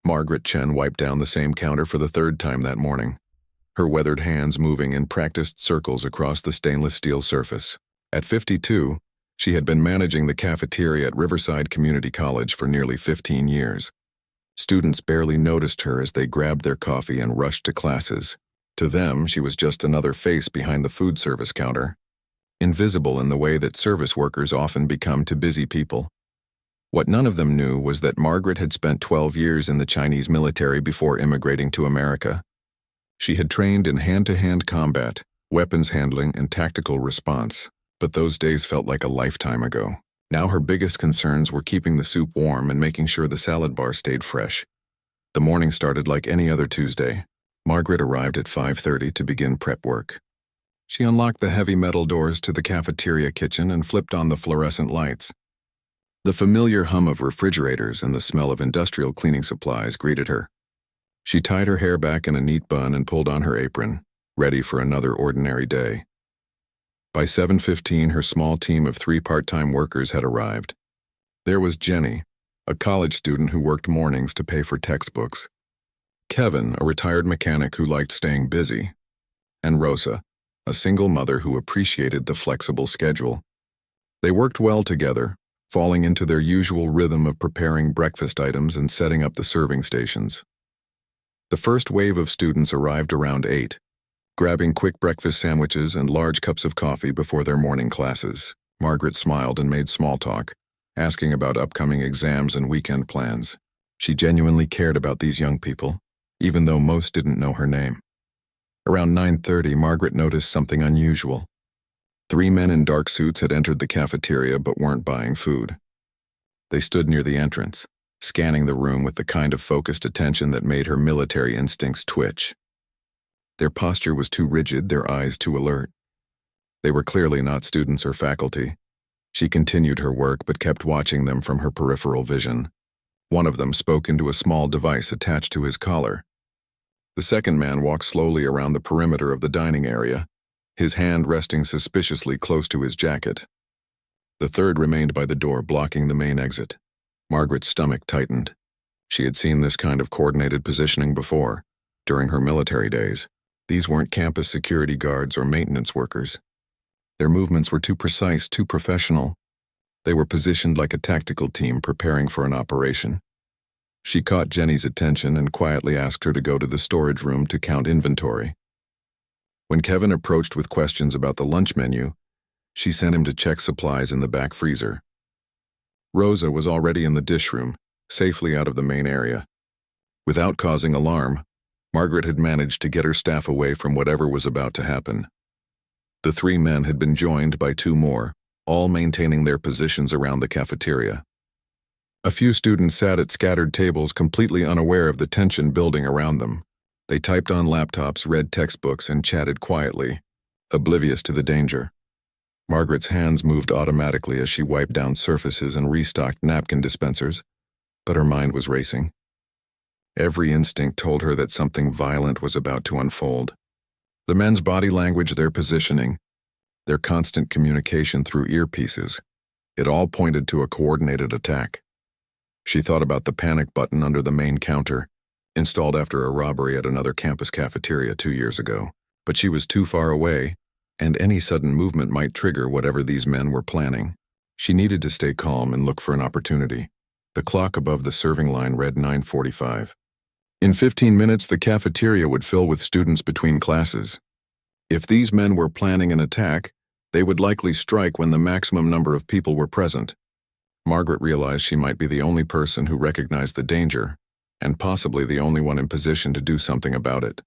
Margaret Chen wiped down the same counter for the third time that morning, her weathered hands moving in practiced circles across the stainless steel surface. At 52, she had been managing the cafeteria at Riverside Community College for nearly 15 years. Students barely noticed her as they grabbed their coffee and rushed to classes. To them, she was just another face behind the food service counter, invisible in the way that service workers often become to busy people. What none of them knew was that Margaret had spent 12 years in the Chinese military before immigrating to America. She had trained in hand-to-hand combat, weapons handling, and tactical response, but those days felt like a lifetime ago. Now her biggest concerns were keeping the soup warm and making sure the salad bar stayed fresh. The morning started like any other Tuesday. Margaret arrived at 5:30 to begin prep work. She unlocked the heavy metal doors to the cafeteria kitchen and flipped on the fluorescent lights. The familiar hum of refrigerators and the smell of industrial cleaning supplies greeted her. She tied her hair back in a neat bun and pulled on her apron, ready for another ordinary day. By 7:15, her small team of 3 part-time workers had arrived. There was Jenny, a college student who worked mornings to pay for textbooks. Kevin, a retired mechanic who liked staying busy. And Rosa, a single mother who appreciated the flexible schedule. They worked well together, falling into their usual rhythm of preparing breakfast items and setting up the serving stations. The first wave of students arrived around 8, grabbing quick breakfast sandwiches and large cups of coffee before their morning classes. Margaret smiled and made small talk, asking about upcoming exams and weekend plans. She genuinely cared about these young people, even though most didn't know her name. Around 9:30, Margaret noticed something unusual. 3 men in dark suits had entered the cafeteria but weren't buying food. They stood near the entrance, scanning the room with the kind of focused attention that made her military instincts twitch. Their posture was too rigid, their eyes too alert. They were clearly not students or faculty. She continued her work but kept watching them from her peripheral vision. One of them spoke into a small device attached to his collar. The second man walked slowly around the perimeter of the dining area, his hand resting suspiciously close to his jacket. The third remained by the door, blocking the main exit. Margaret's stomach tightened. She had seen this kind of coordinated positioning before, during her military days. These weren't campus security guards or maintenance workers. Their movements were too precise, too professional. They were positioned like a tactical team preparing for an operation. She caught Jenny's attention and quietly asked her to go to the storage room to count inventory. When Kevin approached with questions about the lunch menu, she sent him to check supplies in the back freezer. Rosa was already in the dish room, safely out of the main area. Without causing alarm, Margaret had managed to get her staff away from whatever was about to happen. The 3 men had been joined by 2 more, all maintaining their positions around the cafeteria. A few students sat at scattered tables completely unaware of the tension building around them. They typed on laptops, read textbooks, and chatted quietly, oblivious to the danger. Margaret's hands moved automatically as she wiped down surfaces and restocked napkin dispensers, but her mind was racing. Every instinct told her that something violent was about to unfold. The men's body language, their positioning, their constant communication through earpieces, it all pointed to a coordinated attack. She thought about the panic button under the main counter, installed after a robbery at another campus cafeteria 2 years ago, but she was too far away, and any sudden movement might trigger whatever these men were planning. She needed to stay calm and look for an opportunity. The clock above the serving line read 9:45. In 15 minutes, the cafeteria would fill with students between classes. If these men were planning an attack, they would likely strike when the maximum number of people were present. Margaret realized she might be the only person who recognized the danger, and possibly the only one in position to do something about it.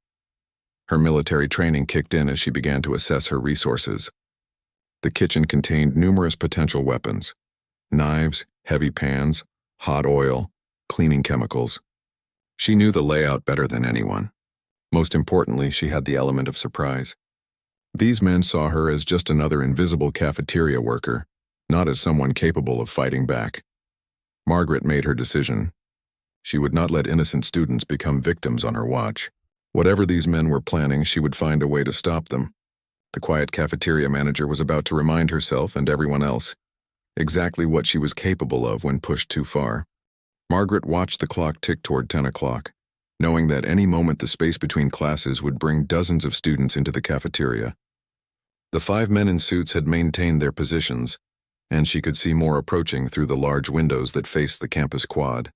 Her military training kicked in as she began to assess her resources. The kitchen contained numerous potential weapons: knives, heavy pans, hot oil, cleaning chemicals. She knew the layout better than anyone. Most importantly, she had the element of surprise. These men saw her as just another invisible cafeteria worker, not as someone capable of fighting back. Margaret made her decision. She would not let innocent students become victims on her watch. Whatever these men were planning, she would find a way to stop them. The quiet cafeteria manager was about to remind herself and everyone else exactly what she was capable of when pushed too far. Margaret watched the clock tick toward 10 o'clock, knowing that any moment the space between classes would bring dozens of students into the cafeteria. The 5 men in suits had maintained their positions, and she could see more approaching through the large windows that faced the campus quad.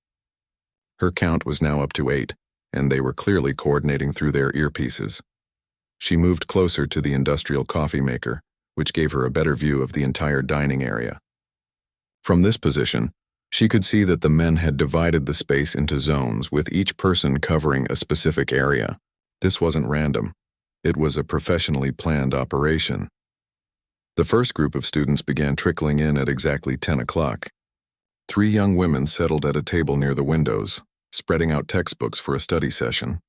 Her count was now up to 8, and they were clearly coordinating through their earpieces. She moved closer to the industrial coffee maker, which gave her a better view of the entire dining area. From this position, she could see that the men had divided the space into zones, with each person covering a specific area. This wasn't random. It was a professionally planned operation. The first group of students began trickling in at exactly 10 o'clock. 3 young women settled at a table near the windows, spreading out textbooks for a study session.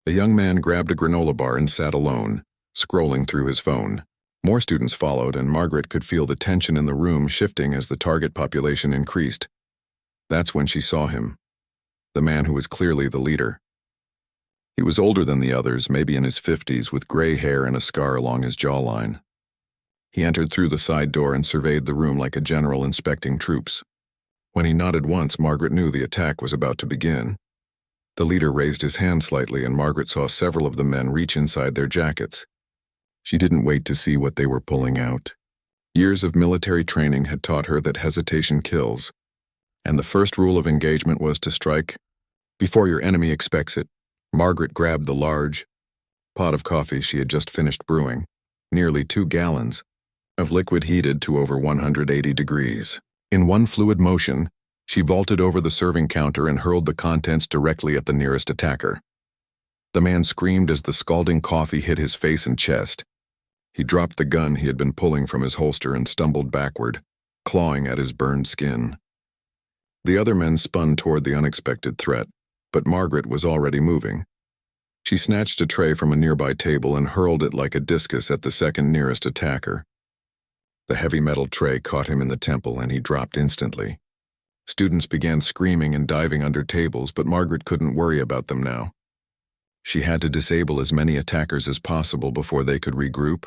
A young man grabbed a granola bar and sat alone, scrolling through his phone. More students followed, and Margaret could feel the tension in the room shifting as the target population increased. That's when she saw him, the man who was clearly the leader. He was older than the others, maybe in his 50s, with gray hair and a scar along his jawline. He entered through the side door and surveyed the room like a general inspecting troops. When he nodded once, Margaret knew the attack was about to begin. The leader raised his hand slightly, and Margaret saw several of the men reach inside their jackets. She didn't wait to see what they were pulling out. Years of military training had taught her that hesitation kills, and the first rule of engagement was to strike before your enemy expects it. Margaret grabbed the large pot of coffee she had just finished brewing, nearly 2 gallons, of liquid heated to over 180 degrees. In one fluid motion, she vaulted over the serving counter and hurled the contents directly at the nearest attacker. The man screamed as the scalding coffee hit his face and chest. He dropped the gun he had been pulling from his holster and stumbled backward, clawing at his burned skin. The other men spun toward the unexpected threat, but Margaret was already moving. She snatched a tray from a nearby table and hurled it like a discus at the second nearest attacker. The heavy metal tray caught him in the temple, and he dropped instantly. Students began screaming and diving under tables, but Margaret couldn't worry about them now. She had to disable as many attackers as possible before they could regroup.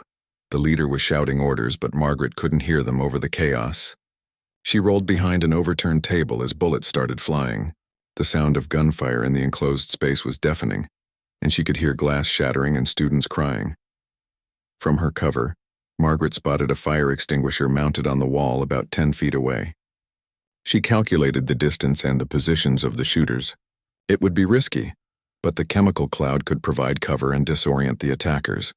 The leader was shouting orders, but Margaret couldn't hear them over the chaos. She rolled behind an overturned table as bullets started flying. The sound of gunfire in the enclosed space was deafening, and she could hear glass shattering and students crying. From her cover, Margaret spotted a fire extinguisher mounted on the wall about 10 feet away. She calculated the distance and the positions of the shooters. It would be risky, but the chemical cloud could provide cover and disorient the attackers.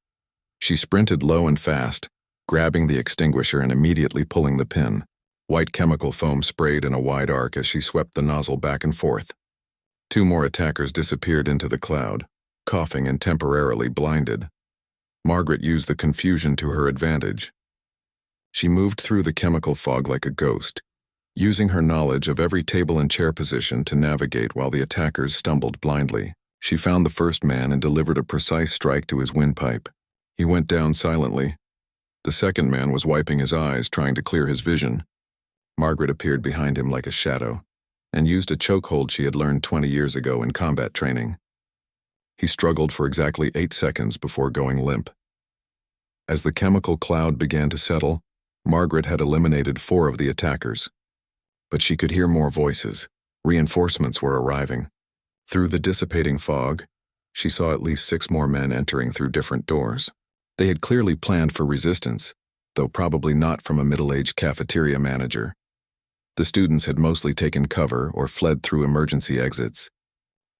She sprinted low and fast, grabbing the extinguisher and immediately pulling the pin. White chemical foam sprayed in a wide arc as she swept the nozzle back and forth. 2 more attackers disappeared into the cloud, coughing and temporarily blinded. Margaret used the confusion to her advantage. She moved through the chemical fog like a ghost, using her knowledge of every table and chair position to navigate while the attackers stumbled blindly. She found the first man and delivered a precise strike to his windpipe. He went down silently. The second man was wiping his eyes, trying to clear his vision. Margaret appeared behind him like a shadow, and used a chokehold she had learned 20 years ago in combat training. He struggled for exactly 8 seconds before going limp. As the chemical cloud began to settle, Margaret had eliminated 4 of the attackers. But she could hear more voices. Reinforcements were arriving. Through the dissipating fog, she saw at least 6 more men entering through different doors. They had clearly planned for resistance, though probably not from a middle-aged cafeteria manager. The students had mostly taken cover or fled through emergency exits,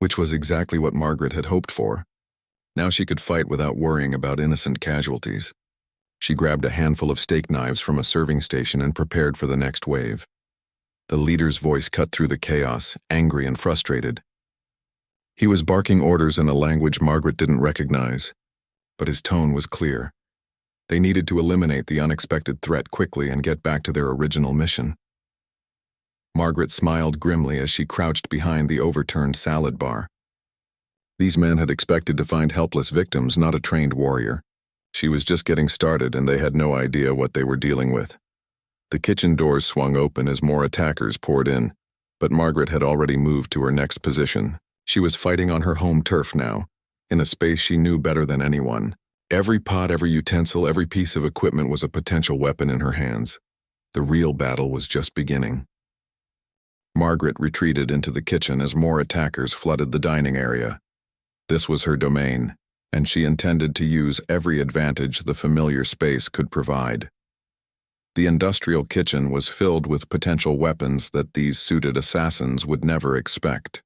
which was exactly what Margaret had hoped for. Now she could fight without worrying about innocent casualties. She grabbed a handful of steak knives from a serving station and prepared for the next wave. The leader's voice cut through the chaos, angry and frustrated. He was barking orders in a language Margaret didn't recognize, but his tone was clear. They needed to eliminate the unexpected threat quickly and get back to their original mission. Margaret smiled grimly as she crouched behind the overturned salad bar. These men had expected to find helpless victims, not a trained warrior. She was just getting started, and they had no idea what they were dealing with. The kitchen doors swung open as more attackers poured in, but Margaret had already moved to her next position. She was fighting on her home turf now, in a space she knew better than anyone. Every pot, every utensil, every piece of equipment was a potential weapon in her hands. The real battle was just beginning. Margaret retreated into the kitchen as more attackers flooded the dining area. This was her domain, and she intended to use every advantage the familiar space could provide. The industrial kitchen was filled with potential weapons that these suited assassins would never expect.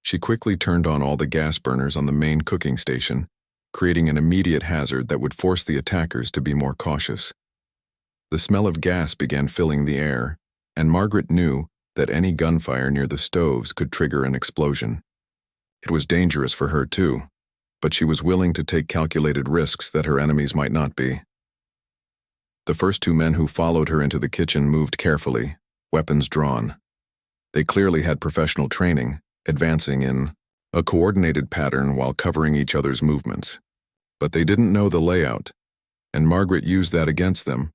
She quickly turned on all the gas burners on the main cooking station, creating an immediate hazard that would force the attackers to be more cautious. The smell of gas began filling the air, and Margaret knew that any gunfire near the stoves could trigger an explosion. It was dangerous for her too, but she was willing to take calculated risks that her enemies might not be. The first two men who followed her into the kitchen moved carefully, weapons drawn. They clearly had professional training, advancing in a coordinated pattern while covering each other's movements. But they didn't know the layout, and Margaret used that against them.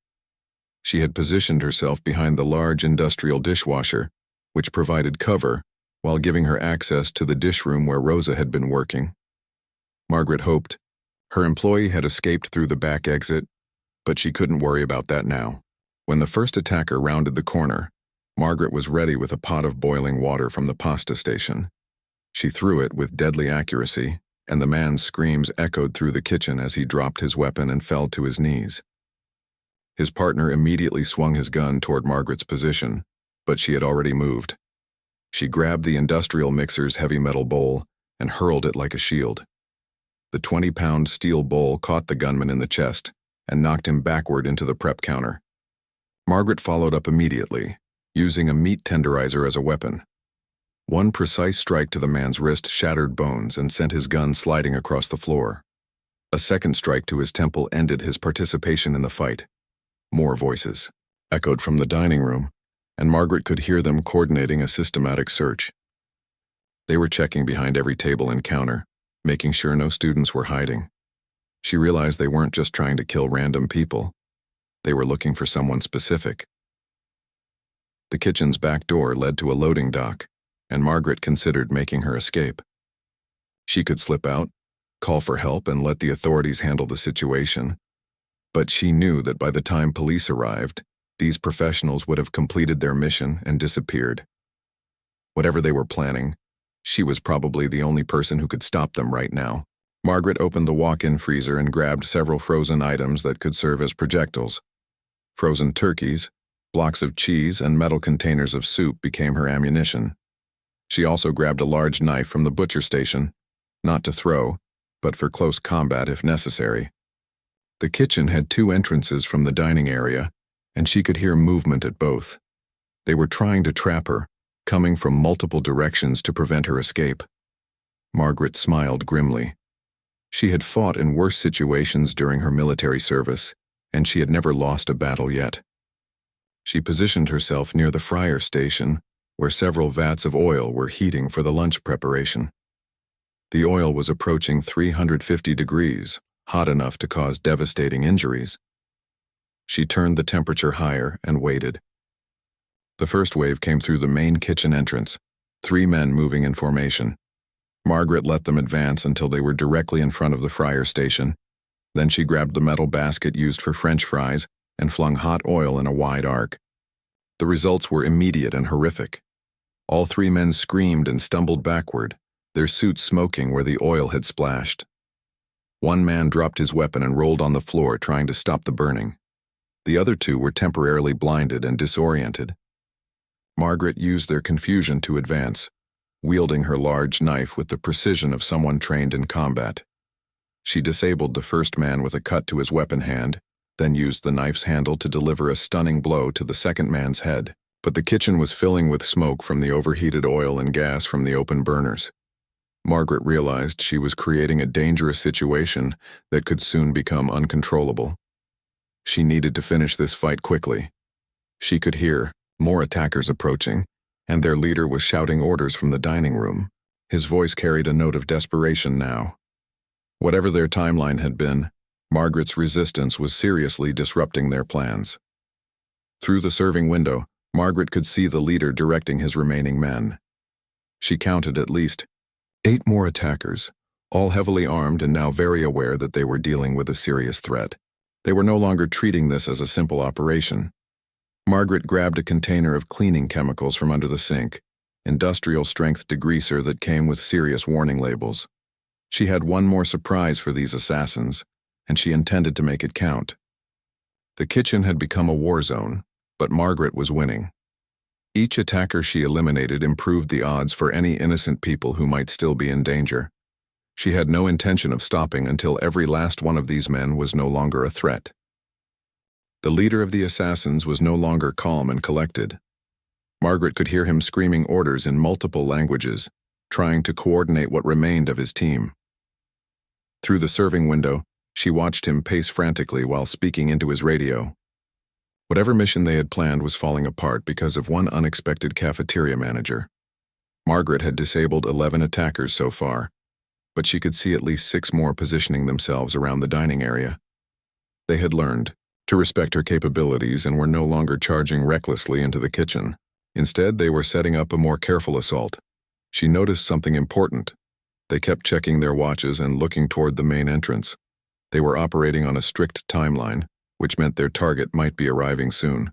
She had positioned herself behind the large industrial dishwasher, which provided cover, while giving her access to the dish room where Rosa had been working. Margaret hoped. Her employee had escaped through the back exit, but she couldn't worry about that now. When the first attacker rounded the corner, Margaret was ready with a pot of boiling water from the pasta station. She threw it with deadly accuracy, and the man's screams echoed through the kitchen as he dropped his weapon and fell to his knees. His partner immediately swung his gun toward Margaret's position, but she had already moved. She grabbed the industrial mixer's heavy metal bowl and hurled it like a shield. The 20-pound steel bowl caught the gunman in the chest and knocked him backward into the prep counter. Margaret followed up immediately, using a meat tenderizer as a weapon. One precise strike to the man's wrist shattered bones and sent his gun sliding across the floor. A second strike to his temple ended his participation in the fight. More voices echoed from the dining room, and Margaret could hear them coordinating a systematic search. They were checking behind every table and counter, making sure no students were hiding. She realized they weren't just trying to kill random people. They were looking for someone specific. The kitchen's back door led to a loading dock, and Margaret considered making her escape. She could slip out, call for help, and let the authorities handle the situation. But she knew that by the time police arrived, these professionals would have completed their mission and disappeared. Whatever they were planning, she was probably the only person who could stop them right now. Margaret opened the walk-in freezer and grabbed several frozen items that could serve as projectiles. Frozen turkeys, blocks of cheese, and metal containers of soup became her ammunition. She also grabbed a large knife from the butcher station, not to throw, but for close combat if necessary. The kitchen had two entrances from the dining area, and she could hear movement at both. They were trying to trap her, coming from multiple directions to prevent her escape. Margaret smiled grimly. She had fought in worse situations during her military service, and she had never lost a battle yet. She positioned herself near the fryer station, where several vats of oil were heating for the lunch preparation. The oil was approaching 350 degrees, hot enough to cause devastating injuries. She turned the temperature higher and waited. The first wave came through the main kitchen entrance, 3 men moving in formation. Margaret let them advance until they were directly in front of the fryer station. Then she grabbed the metal basket used for French fries and flung hot oil in a wide arc. The results were immediate and horrific. All 3 men screamed and stumbled backward, their suits smoking where the oil had splashed. One man dropped his weapon and rolled on the floor trying to stop the burning. The other 2 were temporarily blinded and disoriented. Margaret used their confusion to advance, wielding her large knife with the precision of someone trained in combat. She disabled the first man with a cut to his weapon hand, then used the knife's handle to deliver a stunning blow to the second man's head. But the kitchen was filling with smoke from the overheated oil and gas from the open burners. Margaret realized she was creating a dangerous situation that could soon become uncontrollable. She needed to finish this fight quickly. She could hear more attackers approaching, and their leader was shouting orders from the dining room. His voice carried a note of desperation now. Whatever their timeline had been, Margaret's resistance was seriously disrupting their plans. Through the serving window, Margaret could see the leader directing his remaining men. She counted at least 8 more attackers, all heavily armed and now very aware that they were dealing with a serious threat. They were no longer treating this as a simple operation. Margaret grabbed a container of cleaning chemicals from under the sink, industrial-strength degreaser that came with serious warning labels. She had one more surprise for these assassins, and she intended to make it count. The kitchen had become a war zone, but Margaret was winning. Each attacker she eliminated improved the odds for any innocent people who might still be in danger. She had no intention of stopping until every last one of these men was no longer a threat. The leader of the assassins was no longer calm and collected. Margaret could hear him screaming orders in multiple languages, trying to coordinate what remained of his team. Through the serving window, she watched him pace frantically while speaking into his radio. Whatever mission they had planned was falling apart because of one unexpected cafeteria manager. Margaret had disabled 11 attackers so far, but she could see at least 6 more positioning themselves around the dining area. They had learned to respect her capabilities and were no longer charging recklessly into the kitchen. Instead, they were setting up a more careful assault. She noticed something important. They kept checking their watches and looking toward the main entrance. They were operating on a strict timeline, which meant their target might be arriving soon.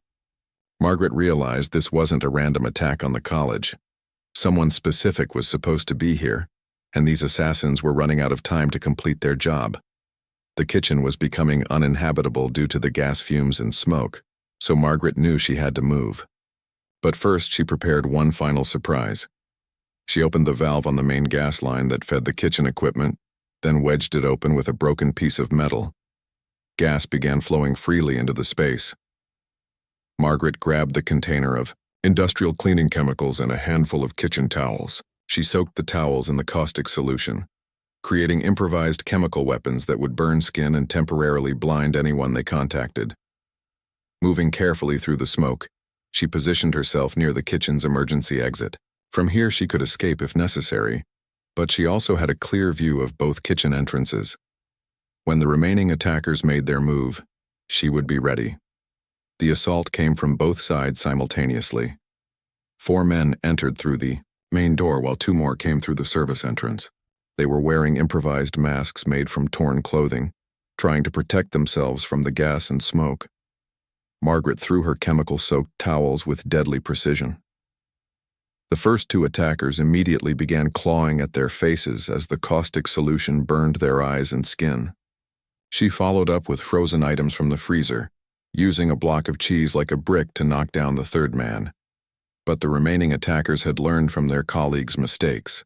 Margaret realized this wasn't a random attack on the college. Someone specific was supposed to be here, and these assassins were running out of time to complete their job. The kitchen was becoming uninhabitable due to the gas fumes and smoke, so Margaret knew she had to move. But first, she prepared one final surprise. She opened the valve on the main gas line that fed the kitchen equipment, then wedged it open with a broken piece of metal. Gas began flowing freely into the space. Margaret grabbed the container of industrial cleaning chemicals and a handful of kitchen towels. She soaked the towels in the caustic solution, creating improvised chemical weapons that would burn skin and temporarily blind anyone they contacted. Moving carefully through the smoke, she positioned herself near the kitchen's emergency exit. From here she could escape if necessary, but she also had a clear view of both kitchen entrances. When the remaining attackers made their move, she would be ready. The assault came from both sides simultaneously. 4 men entered through the main door while 2 more came through the service entrance. They were wearing improvised masks made from torn clothing, trying to protect themselves from the gas and smoke. Margaret threw her chemical-soaked towels with deadly precision. The first 2 attackers immediately began clawing at their faces as the caustic solution burned their eyes and skin. She followed up with frozen items from the freezer, using a block of cheese like a brick to knock down the 3rd man. But the remaining attackers had learned from their colleagues' mistakes.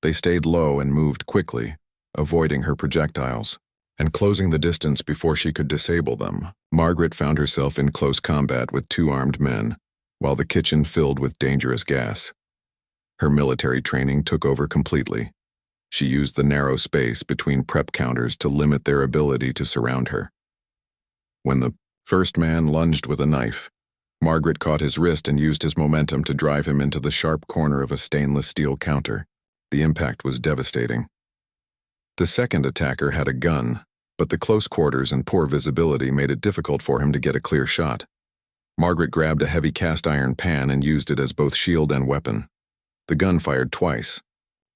They stayed low and moved quickly, avoiding her projectiles, and closing the distance before she could disable them. Margaret found herself in close combat with 2 armed men, while the kitchen filled with dangerous gas. Her military training took over completely. She used the narrow space between prep counters to limit their ability to surround her. When the first man lunged with a knife, Margaret caught his wrist and used his momentum to drive him into the sharp corner of a stainless steel counter. The impact was devastating. The second attacker had a gun, but the close quarters and poor visibility made it difficult for him to get a clear shot. Margaret grabbed a heavy cast-iron pan and used it as both shield and weapon. The gun fired twice,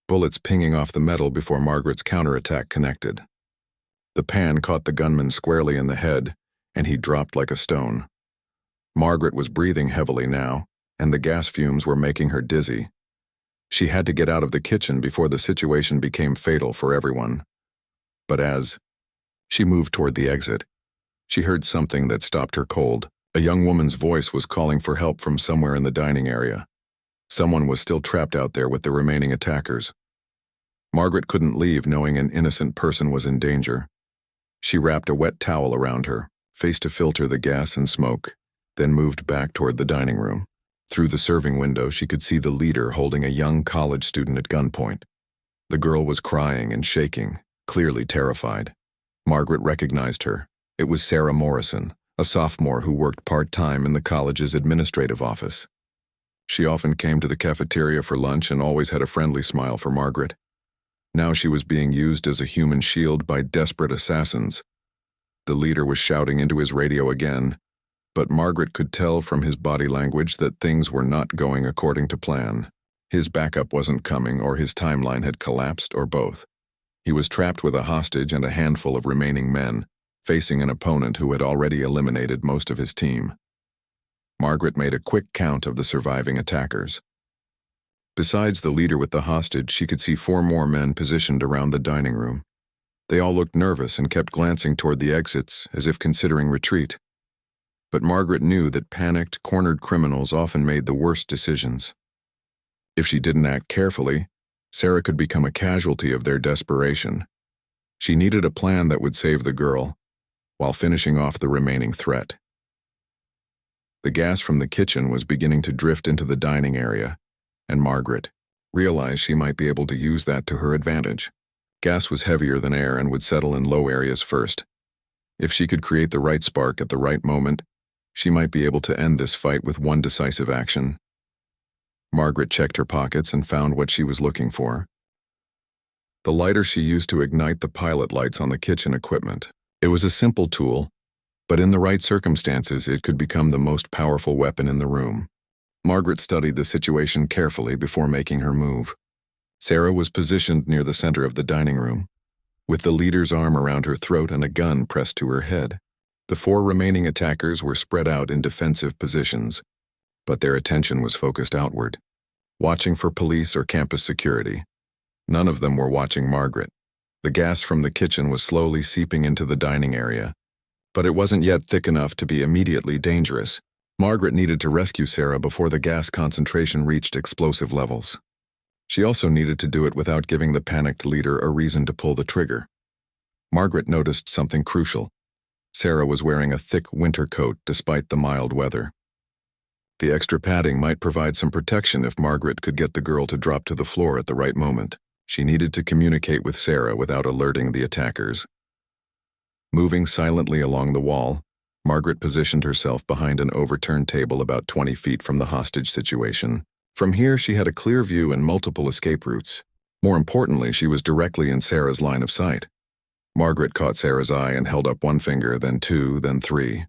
bullets pinging off the metal before Margaret's counterattack connected. The pan caught the gunman squarely in the head, and he dropped like a stone. Margaret was breathing heavily now, and the gas fumes were making her dizzy. She had to get out of the kitchen before the situation became fatal for everyone. But as she moved toward the exit, she heard something that stopped her cold. A young woman's voice was calling for help from somewhere in the dining area. Someone was still trapped out there with the remaining attackers. Margaret couldn't leave knowing an innocent person was in danger. She wrapped a wet towel around her, face to filter the gas and smoke, then moved back toward the dining room. Through the serving window, she could see the leader holding a young college student at gunpoint. The girl was crying and shaking, clearly terrified. Margaret recognized her. It was Sarah Morrison, a sophomore who worked part-time in the college's administrative office. She often came to the cafeteria for lunch and always had a friendly smile for Margaret. Now she was being used as a human shield by desperate assassins. The leader was shouting into his radio again, but Margaret could tell from his body language that things were not going according to plan. His backup wasn't coming, or his timeline had collapsed, or both. He was trapped with a hostage and a handful of remaining men, facing an opponent who had already eliminated most of his team. Margaret made a quick count of the surviving attackers. Besides the leader with the hostage, she could see 4 more men positioned around the dining room. They all looked nervous and kept glancing toward the exits, as if considering retreat. But Margaret knew that panicked, cornered criminals often made the worst decisions. If she didn't act carefully, Sarah could become a casualty of their desperation. She needed a plan that would save the girl, while finishing off the remaining threat. The gas from the kitchen was beginning to drift into the dining area, and Margaret realized she might be able to use that to her advantage. Gas was heavier than air and would settle in low areas first. If she could create the right spark at the right moment, she might be able to end this fight with one decisive action. Margaret checked her pockets and found what she was looking for. The lighter she used to ignite the pilot lights on the kitchen equipment. It was a simple tool, but in the right circumstances, it could become the most powerful weapon in the room. Margaret studied the situation carefully before making her move. Sarah was positioned near the center of the dining room, with the leader's arm around her throat and a gun pressed to her head. The 4 remaining attackers were spread out in defensive positions, but their attention was focused outward, watching for police or campus security. None of them were watching Margaret. The gas from the kitchen was slowly seeping into the dining area, but it wasn't yet thick enough to be immediately dangerous. Margaret needed to rescue Sarah before the gas concentration reached explosive levels. She also needed to do it without giving the panicked leader a reason to pull the trigger. Margaret noticed something crucial. Sarah was wearing a thick winter coat despite the mild weather. The extra padding might provide some protection if Margaret could get the girl to drop to the floor at the right moment. She needed to communicate with Sarah without alerting the attackers. Moving silently along the wall, Margaret positioned herself behind an overturned table about 20 feet from the hostage situation. From here, she had a clear view and multiple escape routes. More importantly, she was directly in Sarah's line of sight. Margaret caught Sarah's eye and held up 1 finger, then 2, then 3.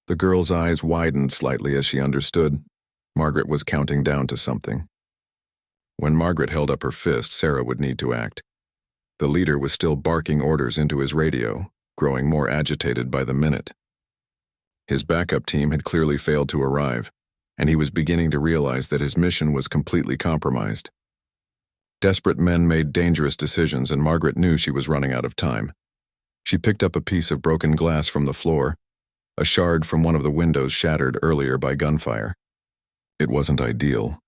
The girl's eyes widened slightly as she understood. Margaret was counting down to something. When Margaret held up her fist, Sarah would need to act. The leader was still barking orders into his radio, growing more agitated by the minute. His backup team had clearly failed to arrive, and he was beginning to realize that his mission was completely compromised. Desperate men made dangerous decisions, and Margaret knew she was running out of time. She picked up a piece of broken glass from the floor, a shard from one of the windows shattered earlier by gunfire. It wasn't ideal,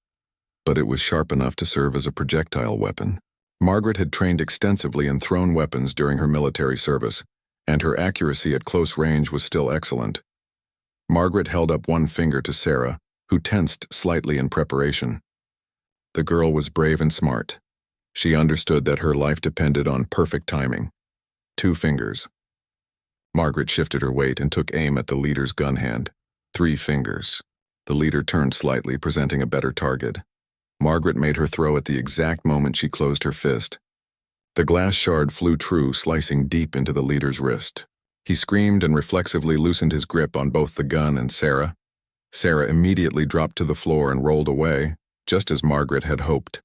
but it was sharp enough to serve as a projectile weapon. Margaret had trained extensively in thrown weapons during her military service, and her accuracy at close range was still excellent. Margaret held up 1 finger to Sarah, who tensed slightly in preparation. The girl was brave and smart. She understood that her life depended on perfect timing. 2 fingers. Margaret shifted her weight and took aim at the leader's gun hand. 3 fingers. The leader turned slightly, presenting a better target. Margaret made her throw at the exact moment she closed her fist. The glass shard flew true, slicing deep into the leader's wrist. He screamed and reflexively loosened his grip on both the gun and Sarah. Sarah immediately dropped to the floor and rolled away, just as Margaret had hoped.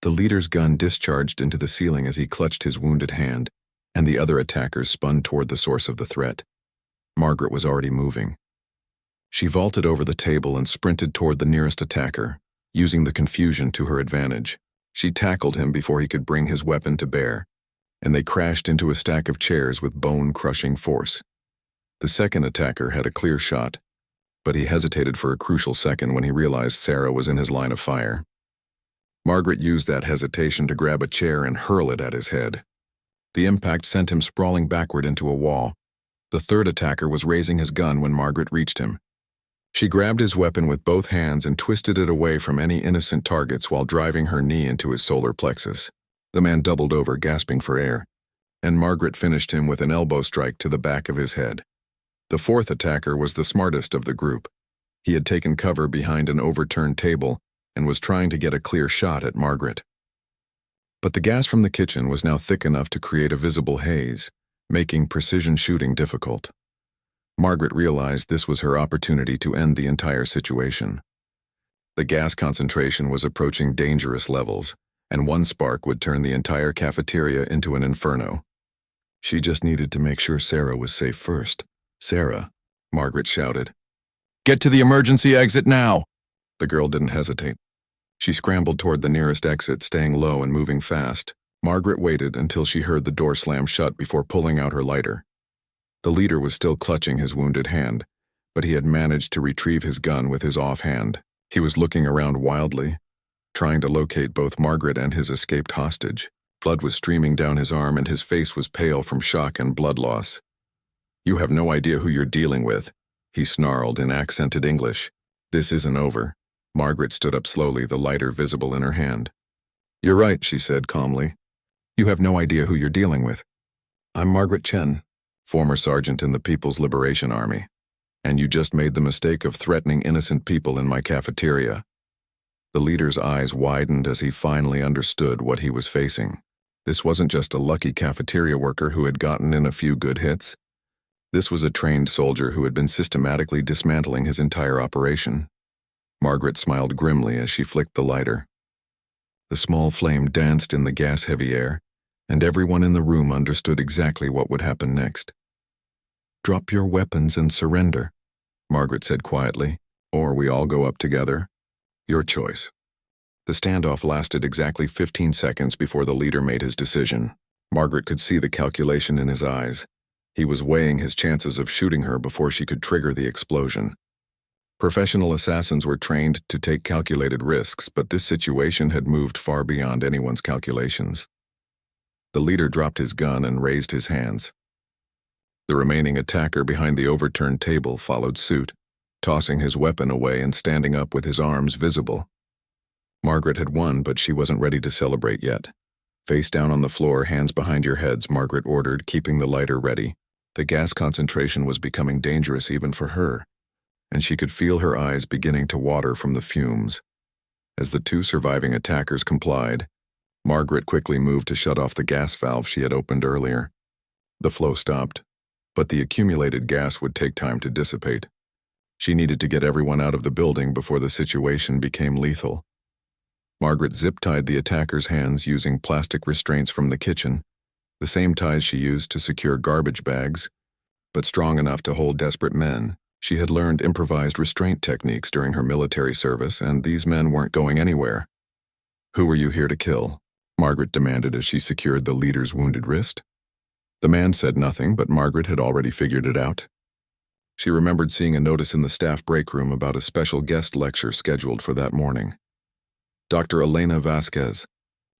The leader's gun discharged into the ceiling as he clutched his wounded hand, and the other attackers spun toward the source of the threat. Margaret was already moving. She vaulted over the table and sprinted toward the nearest attacker, using the confusion to her advantage. She tackled him before he could bring his weapon to bear, and they crashed into a stack of chairs with bone-crushing force. The second attacker had a clear shot, but he hesitated for a crucial second when he realized Sarah was in his line of fire. Margaret used that hesitation to grab a chair and hurl it at his head. The impact sent him sprawling backward into a wall. The third attacker was raising his gun when Margaret reached him. She grabbed his weapon with both hands and twisted it away from any innocent targets while driving her knee into his solar plexus. The man doubled over, gasping for air, and Margaret finished him with an elbow strike to the back of his head. The fourth attacker was the smartest of the group. He had taken cover behind an overturned table and was trying to get a clear shot at Margaret. But the gas from the kitchen was now thick enough to create a visible haze, making precision shooting difficult. Margaret realized this was her opportunity to end the entire situation. The gas concentration was approaching dangerous levels, and one spark would turn the entire cafeteria into an inferno. She just needed to make sure Sarah was safe first. "Sarah," Margaret shouted. Get to the emergency exit now! The girl didn't hesitate. She scrambled toward the nearest exit, staying low and moving fast. Margaret waited until she heard the door slam shut before pulling out her lighter. The leader was still clutching his wounded hand, but he had managed to retrieve his gun with his offhand. He was looking around wildly, trying to locate both Margaret and his escaped hostage. Blood was streaming down his arm and his face was pale from shock and blood loss. "You have no idea who you're dealing with," he snarled in accented English. "This isn't over." Margaret stood up slowly, the lighter visible in her hand. "You're right," she said calmly. "You have no idea who you're dealing with. I'm Margaret Chen, former sergeant in the People's Liberation Army, and you just made the mistake of threatening innocent people in my cafeteria." The leader's eyes widened as he finally understood what he was facing. This wasn't just a lucky cafeteria worker who had gotten in a few good hits. This was a trained soldier who had been systematically dismantling his entire operation. Margaret smiled grimly as she flicked the lighter. The small flame danced in the gas-heavy air, and everyone in the room understood exactly what would happen next. "Drop your weapons and surrender," Margaret said quietly, "or we all go up together. Your choice." The standoff lasted exactly 15 seconds before the leader made his decision. Margaret could see the calculation in his eyes. He was weighing his chances of shooting her before she could trigger the explosion. Professional assassins were trained to take calculated risks, but this situation had moved far beyond anyone's calculations. The leader dropped his gun and raised his hands. The remaining attacker behind the overturned table followed suit, tossing his weapon away and standing up with his arms visible. Margaret had won, but she wasn't ready to celebrate yet. "Face down on the floor, hands behind your heads," Margaret ordered, keeping the lighter ready. The gas concentration was becoming dangerous even for her, and she could feel her eyes beginning to water from the fumes. As the two surviving attackers complied, Margaret quickly moved to shut off the gas valve she had opened earlier. The flow stopped, but the accumulated gas would take time to dissipate. She needed to get everyone out of the building before the situation became lethal. Margaret zip-tied the attacker's hands using plastic restraints from the kitchen, the same ties she used to secure garbage bags, but strong enough to hold desperate men. She had learned improvised restraint techniques during her military service, and these men weren't going anywhere. "Who were you here to kill?" Margaret demanded as she secured the leader's wounded wrist. The man said nothing, but Margaret had already figured it out. She remembered seeing a notice in the staff break room about a special guest lecture scheduled for that morning. Dr. Elena Vasquez,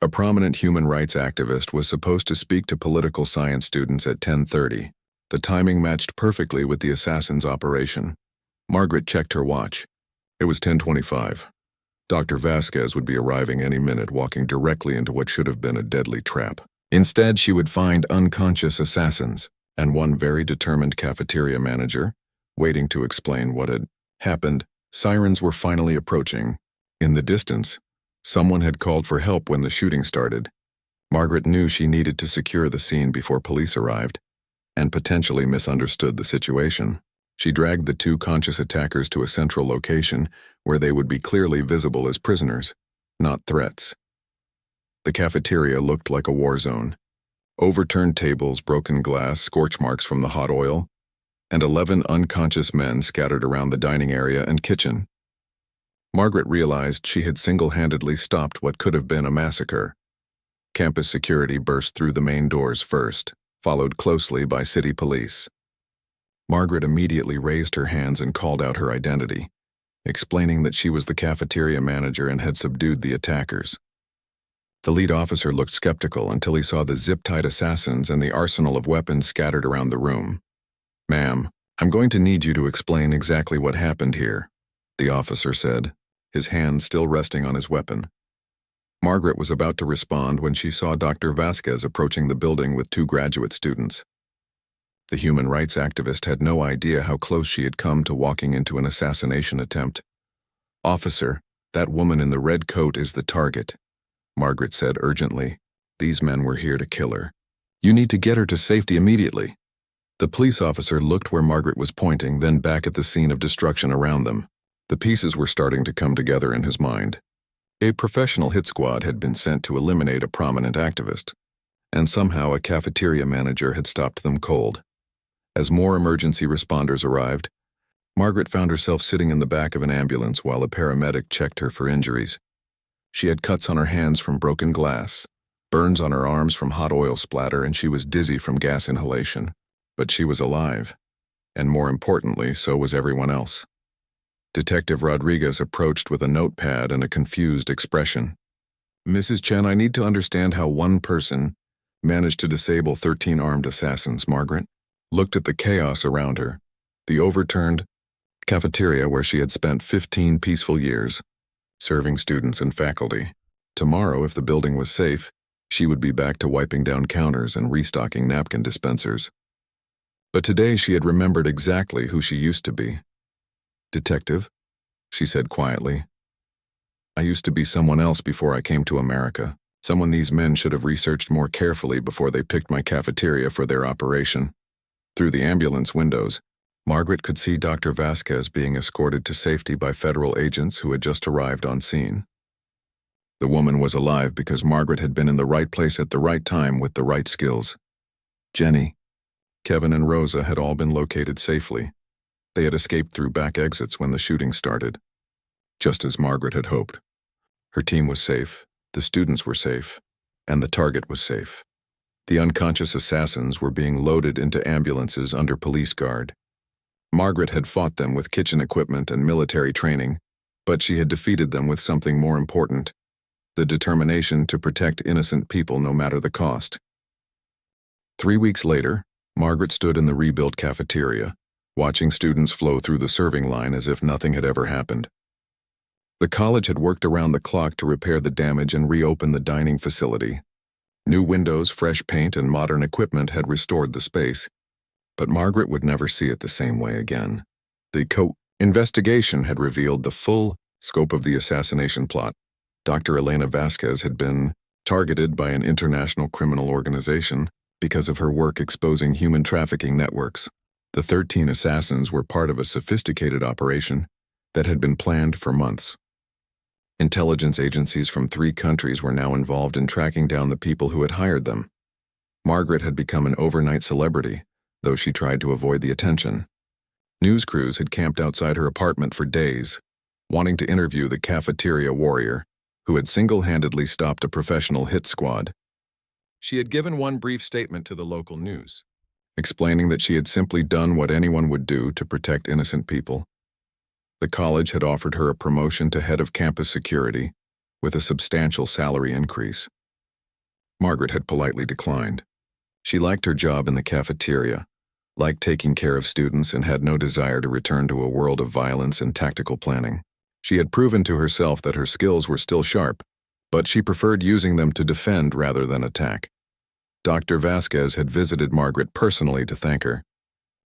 a prominent human rights activist, was supposed to speak to political science students at 10:30. The timing matched perfectly with the assassin's operation. Margaret checked her watch. It was 10:25. Dr. Vasquez would be arriving any minute, walking directly into what should have been a deadly trap. Instead, she would find unconscious assassins and one very determined cafeteria manager waiting to explain what had happened. Sirens were finally approaching. In the distance, someone had called for help when the shooting started. Margaret knew she needed to secure the scene before police arrived, and potentially misunderstood the situation. She dragged the two conscious attackers to a central location where they would be clearly visible as prisoners, not threats. The cafeteria looked like a war zone. Overturned tables, broken glass, scorch marks from the hot oil, and 11 unconscious men scattered around the dining area and kitchen. Margaret realized she had single-handedly stopped what could have been a massacre. Campus security burst through the main doors first, followed closely by city police. Margaret immediately raised her hands and called out her identity, explaining that she was the cafeteria manager and had subdued the attackers. The lead officer looked skeptical until he saw the zip-tied assassins and the arsenal of weapons scattered around the room. "Ma'am, I'm going to need you to explain exactly what happened here," the officer said, his hand still resting on his weapon. Margaret was about to respond when she saw Dr. Vasquez approaching the building with 2 graduate students. The human rights activist had no idea how close she had come to walking into an assassination attempt. "Officer, that woman in the red coat is the target," Margaret said urgently. "These men were here to kill her. You need to get her to safety immediately." The police officer looked where Margaret was pointing, then back at the scene of destruction around them. The pieces were starting to come together in his mind. A professional hit squad had been sent to eliminate a prominent activist, and somehow a cafeteria manager had stopped them cold. As more emergency responders arrived, Margaret found herself sitting in the back of an ambulance while a paramedic checked her for injuries. She had cuts on her hands from broken glass, burns on her arms from hot oil splatter, and she was dizzy from gas inhalation. But she was alive, and more importantly, so was everyone else. Detective Rodriguez approached with a notepad and a confused expression. "Mrs. Chen, I need to understand how one person managed to disable 13 armed assassins." Margaret looked at the chaos around her, the overturned cafeteria where she had spent 15 peaceful years, serving students and faculty. Tomorrow, if the building was safe, she would be back to wiping down counters and restocking napkin dispensers. But today she had remembered exactly who she used to be. "Detective," she said quietly, "I used to be someone else before I came to America. Someone these men should have researched more carefully before they picked my cafeteria for their operation." Through the ambulance windows, Margaret could see Dr. Vasquez being escorted to safety by federal agents who had just arrived on scene. The woman was alive because Margaret had been in the right place at the right time with the right skills. Jenny, Kevin, and Rosa had all been located safely. They had escaped through back exits when the shooting started, just as Margaret had hoped. Her team was safe, the students were safe, and the target was safe. The unconscious assassins were being loaded into ambulances under police guard. Margaret had fought them with kitchen equipment and military training, but she had defeated them with something more important: the determination to protect innocent people no matter the cost. 3 weeks later, Margaret stood in the rebuilt cafeteria, watching students flow through the serving line as if nothing had ever happened. The college had worked around the clock to repair the damage and reopen the dining facility. New windows, fresh paint, and modern equipment had restored the space, but Margaret would never see it the same way again. The investigation had revealed the full scope of the assassination plot. Dr. Elena Vasquez had been targeted by an international criminal organization because of her work exposing human trafficking networks. The 13 assassins were part of a sophisticated operation that had been planned for months. Intelligence agencies from 3 countries were now involved in tracking down the people who had hired them. Margaret had become an overnight celebrity, though she tried to avoid the attention. News crews had camped outside her apartment for days, wanting to interview the cafeteria warrior who had single-handedly stopped a professional hit squad. She had given one brief statement to the local news, explaining that she had simply done what anyone would do to protect innocent people. The college had offered her a promotion to head of campus security, with a substantial salary increase. Margaret had politely declined. She liked her job in the cafeteria, liked taking care of students, and had no desire to return to a world of violence and tactical planning. She had proven to herself that her skills were still sharp, but she preferred using them to defend rather than attack. Dr. Vasquez had visited Margaret personally to thank her.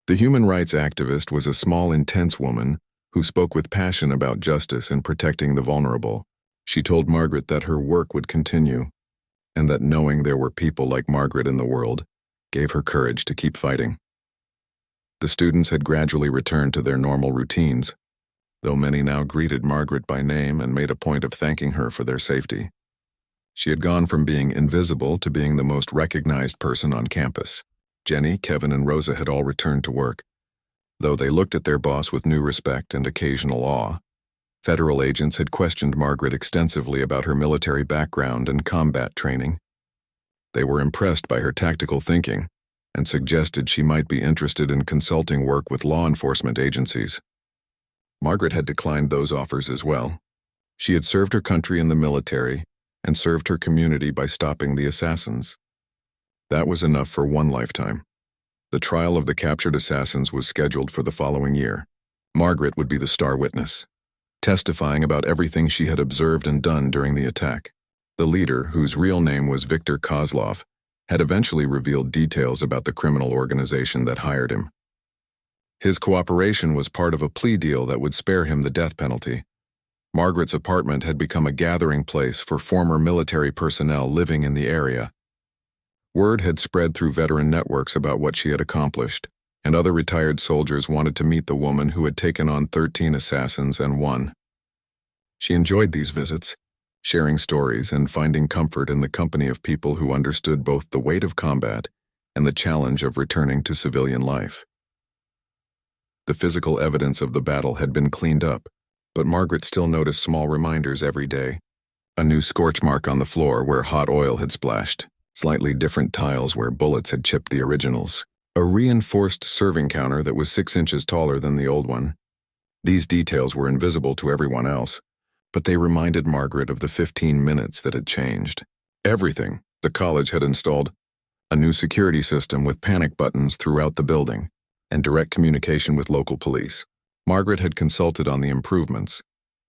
The human rights activist was a small, intense woman who spoke with passion about justice and protecting the vulnerable. She told Margaret that her work would continue, and that knowing there were people like Margaret in the world gave her courage to keep fighting. The students had gradually returned to their normal routines, though many now greeted Margaret by name and made a point of thanking her for their safety. She had gone from being invisible to being the most recognized person on campus. Jenny, Kevin, and Rosa had all returned to work, though they looked at their boss with new respect and occasional awe. Federal agents had questioned Margaret extensively about her military background and combat training. They were impressed by her tactical thinking and suggested she might be interested in consulting work with law enforcement agencies. Margaret had declined those offers as well. She had served her country in the military and served her community by stopping the assassins. That was enough for one lifetime. The trial of the captured assassins was scheduled for the following year. Margaret would be the star witness, testifying about everything she had observed and done during the attack. The leader, whose real name was Viktor Kozlov, had eventually revealed details about the criminal organization that hired him. His cooperation was part of a plea deal that would spare him the death penalty. Margaret's apartment had become a gathering place for former military personnel living in the area. Word had spread through veteran networks about what she had accomplished, and other retired soldiers wanted to meet the woman who had taken on 13 assassins and won. She enjoyed these visits, sharing stories and finding comfort in the company of people who understood both the weight of combat and the challenge of returning to civilian life. The physical evidence of the battle had been cleaned up, but Margaret still noticed small reminders every day. A new scorch mark on the floor where hot oil had splashed, slightly different tiles where bullets had chipped the originals, a reinforced serving counter that was 6 inches taller than the old one. These details were invisible to everyone else, but they reminded Margaret of the 15 minutes that had changed. Everything. The college had installed a new security system with panic buttons throughout the building and direct communication with local police. Margaret had consulted on the improvements,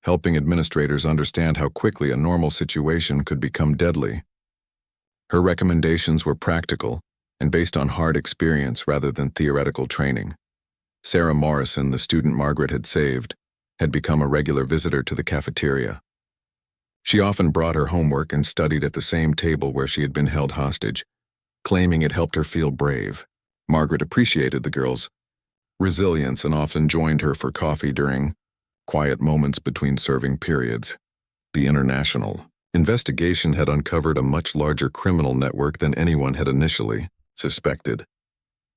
helping administrators understand how quickly a normal situation could become deadly. Her recommendations were practical and based on hard experience rather than theoretical training. Sarah Morrison, the student Margaret had saved, had become a regular visitor to the cafeteria. She often brought her homework and studied at the same table where she had been held hostage, claiming it helped her feel brave. Margaret appreciated the girl's resilience and often joined her for coffee during quiet moments between serving periods. The international investigation had uncovered a much larger criminal network than anyone had initially suspected.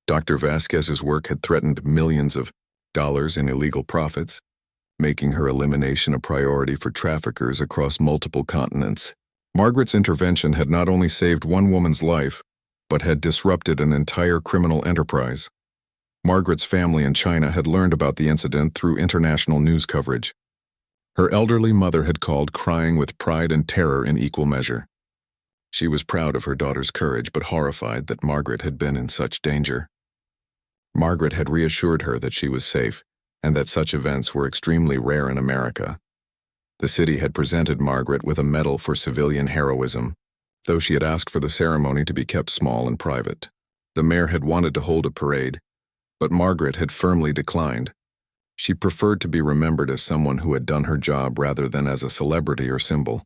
Dr. Vasquez's work had threatened millions of dollars in illegal profits, making her elimination a priority for traffickers across multiple continents. Margaret's intervention had not only saved one woman's life, but had disrupted an entire criminal enterprise. Margaret's family in China had learned about the incident through international news coverage. Her elderly mother had called, crying with pride and terror in equal measure. She was proud of her daughter's courage, but horrified that Margaret had been in such danger. Margaret had reassured her that she was safe, and that such events were extremely rare in America. The city had presented Margaret with a medal for civilian heroism, though she had asked for the ceremony to be kept small and private. The mayor had wanted to hold a parade, but Margaret had firmly declined. She preferred to be remembered as someone who had done her job rather than as a celebrity or symbol.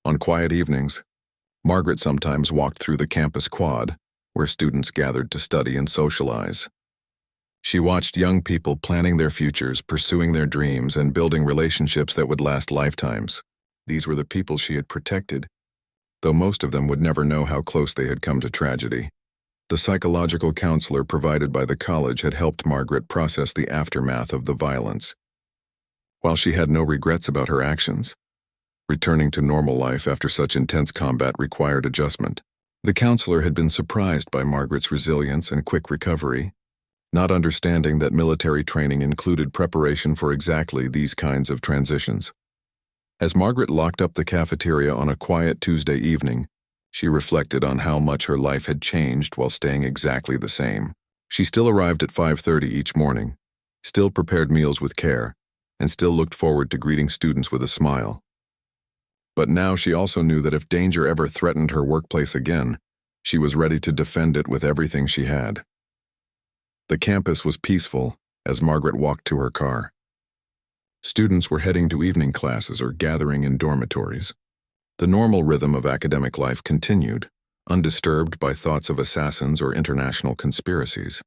On quiet evenings, Margaret sometimes walked through the campus quad, where students gathered to study and socialize. She watched young people planning their futures, pursuing their dreams, and building relationships that would last lifetimes. These were the people she had protected, though most of them would never know how close they had come to tragedy. The psychological counselor provided by the college had helped Margaret process the aftermath of the violence. While she had no regrets about her actions, returning to normal life after such intense combat required adjustment. The counselor had been surprised by Margaret's resilience and quick recovery, not understanding that military training included preparation for exactly these kinds of transitions. As Margaret locked up the cafeteria on a quiet Tuesday evening, she reflected on how much her life had changed while staying exactly the same. She still arrived at 5:30 each morning, still prepared meals with care, and still looked forward to greeting students with a smile. But now she also knew that if danger ever threatened her workplace again, she was ready to defend it with everything she had. The campus was peaceful as Margaret walked to her car. Students were heading to evening classes or gathering in dormitories. The normal rhythm of academic life continued, undisturbed by thoughts of assassins or international conspiracies.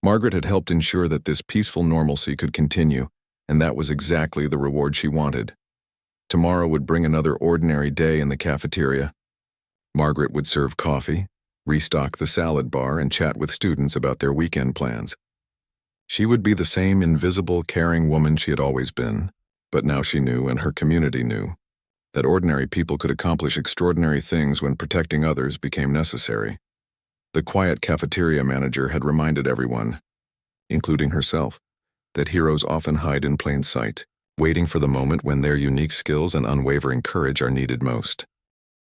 Margaret had helped ensure that this peaceful normalcy could continue, and that was exactly the reward she wanted. Tomorrow would bring another ordinary day in the cafeteria. Margaret would serve coffee, restock the salad bar, and chat with students about their weekend plans. She would be the same invisible, caring woman she had always been, but now she knew, and her community knew, that ordinary people could accomplish extraordinary things when protecting others became necessary. The quiet cafeteria manager had reminded everyone, including herself, that heroes often hide in plain sight, waiting for the moment when their unique skills and unwavering courage are needed most.